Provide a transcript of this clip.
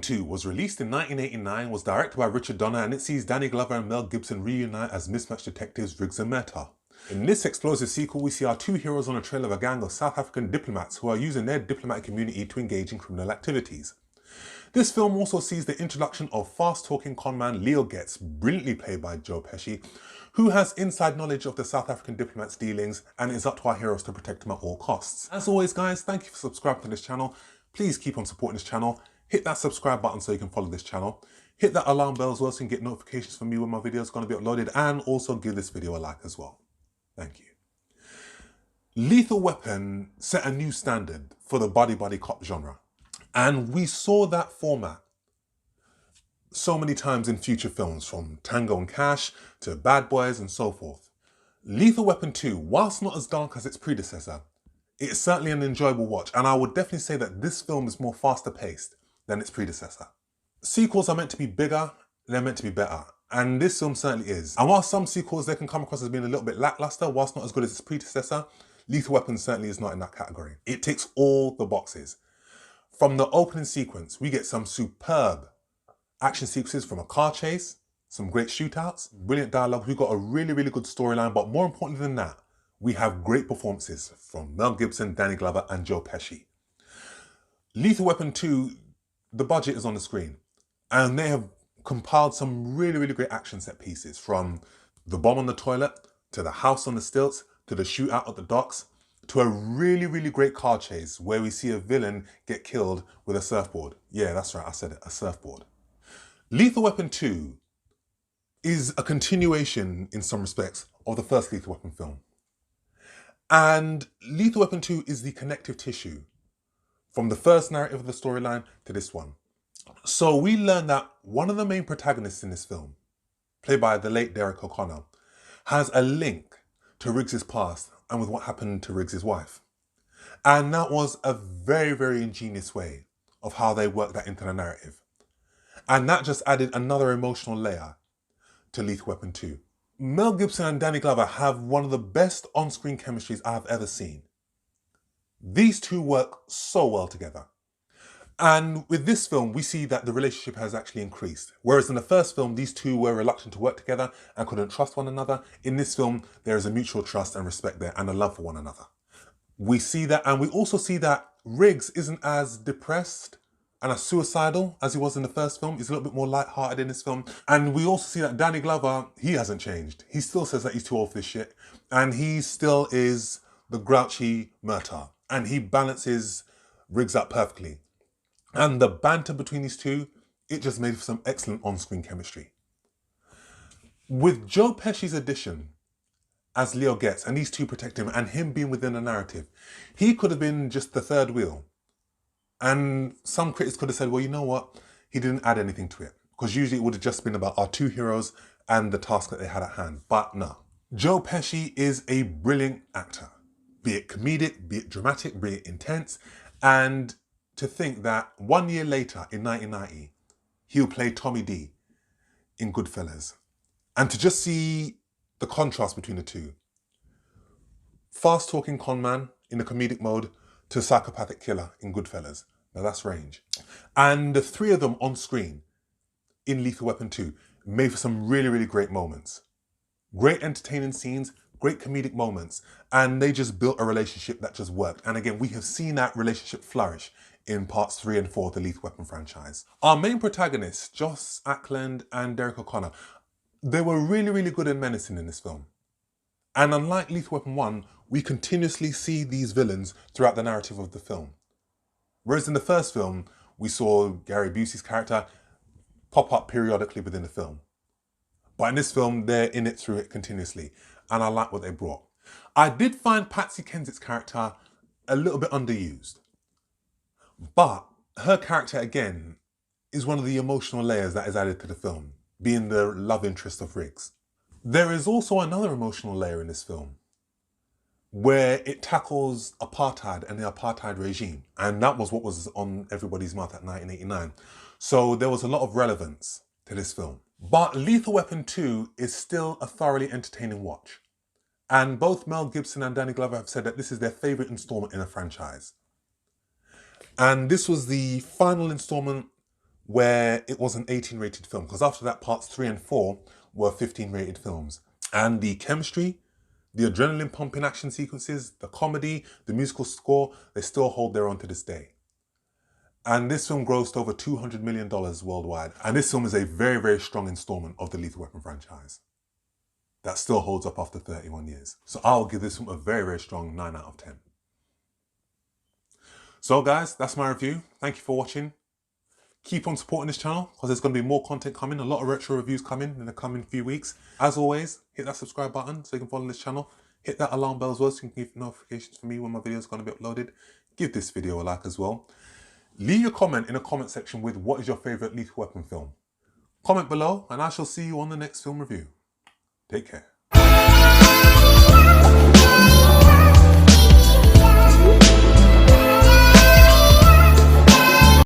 2 was released in 1989, was directed by Richard Donner, and it sees Danny Glover and Mel Gibson reunite as mismatched detectives Riggs and Murtaugh. In this explosive sequel, we see our two heroes on the trail of a gang of South African diplomats who are using their diplomatic immunity to engage in criminal activities. This film also sees the introduction of fast-talking conman Leo Getz, brilliantly played by Joe Pesci, who has inside knowledge of the South African diplomat's dealings and is up to our heroes to protect him at all costs. As always guys, thank you for subscribing to this channel. Please keep on supporting this channel. Hit that subscribe button so you can follow this channel. Hit that alarm bell as well so you can get notifications from me when my video is going to be uploaded, and also give this video a like as well. Thank you. Lethal Weapon set a new standard for the buddy cop genre. And we saw that format so many times in future films, from Tango and Cash to Bad Boys and so forth. Lethal Weapon 2, whilst not as dark as its predecessor, it's certainly an enjoyable watch, and I would definitely say that this film is more faster paced than its predecessor. Sequels are meant to be bigger, they're meant to be better, and this film certainly is. And while some sequels they can come across as being a little bit lackluster, whilst not as good as its predecessor, Lethal Weapon certainly is not in that category. It ticks all the boxes. From the opening sequence, we get some superb action sequences from a car chase, some great shootouts, brilliant dialogue. We've got a really good storyline, but more importantly than that, we have great performances from Mel Gibson, Danny Glover, and Joe Pesci. Lethal Weapon 2, the budget is on the screen, and they have compiled some really great action set pieces, from the bomb on the toilet, to the house on the stilts, to the shootout at the docks, to a really great car chase where we see a villain get killed with a surfboard. Yeah, that's right, I said it, a surfboard. Lethal Weapon 2 is a continuation, in some respects, of the first Lethal Weapon film. And Lethal Weapon 2 is the connective tissue from the first narrative of the storyline to this one. So we learn that one of the main protagonists in this film, played by the late Derek O'Connor, has a link to Riggs's past and with what happened to Riggs's wife. And that was a very ingenious way of how they worked that into the narrative. And that just added another emotional layer to Lethal Weapon 2. Mel Gibson and Danny Glover have one of the best on-screen chemistries I have ever seen. These two work so well together. And with this film, we see that the relationship has actually increased. Whereas in the first film, these two were reluctant to work together and couldn't trust one another. In this film, there is a mutual trust and respect there, and a love for one another. We see that, and we also see that Riggs isn't as depressed and as suicidal as he was in the first film. He's a little bit more light-hearted in this film. And we also see that Danny Glover, he hasn't changed. He still says that he's too old for this shit. And he still is the grouchy Murtaugh. And he balances Riggs up perfectly. And the banter between these two, it just made for some excellent on-screen chemistry. With Joe Pesci's addition as Leo Getz, and these two protect him, and him being within the narrative, he could have been just the third wheel. And some critics could have said, well, you know what? He didn't add anything to it, because usually it would have just been about our two heroes and the task that they had at hand. But no. Joe Pesci is a brilliant actor, be it comedic, be it dramatic, be it intense. And to think that 1 year later, in 1990, he'll play Tommy D in Goodfellas. And to just see the contrast between the two. Fast-talking conman in a comedic mode to psychopathic killer in Goodfellas. Now that's range. And the three of them on screen in Lethal Weapon 2 made for some really great moments. Great entertaining scenes, great comedic moments, and they just built a relationship that just worked. And again, we have seen that relationship flourish in parts 3 and 4 of the Lethal Weapon franchise. Our main protagonists, Joss Ackland and Derek O'Connor, they were really good and menacing in this film. And unlike Lethal Weapon 1, we continuously see these villains throughout the narrative of the film. Whereas in the first film, we saw Gary Busey's character pop up periodically within the film. But in this film, they're in it through it continuously. And I like what they brought. I did find Patsy Kensitt's character a little bit underused. But her character, again, is one of the emotional layers that is added to the film, being the love interest of Riggs. There is also another emotional layer in this film, where it tackles apartheid and the apartheid regime. And that was what was on everybody's mouth at 1989. So there was a lot of relevance to this film. But Lethal Weapon 2 is still a thoroughly entertaining watch. And both Mel Gibson and Danny Glover have said that this is their favourite installment in a franchise. And this was the final installment where it was an 18 rated film, because after that parts 3 and 4 were 15 rated films. And the chemistry, the adrenaline pumping action sequences, the comedy, the musical score, they still hold their own to this day. And this film grossed over $200 million worldwide. And this film is a very, very strong installment of the Lethal Weapon franchise that still holds up after 31 years. So I'll give this film a very, very strong 9 out of 10. So guys, that's my review. Thank you for watching. Keep on supporting this channel because there's going to be more content coming, a lot of retro reviews coming in the coming few weeks. As always, hit that subscribe button so you can follow this channel. Hit that alarm bell as well so you can get notifications for me when my videos are going to be uploaded. Give this video a like as well. Leave your comment in the comment section with what is your favourite Lethal Weapon film. Comment below and I shall see you on the next film review. Take care.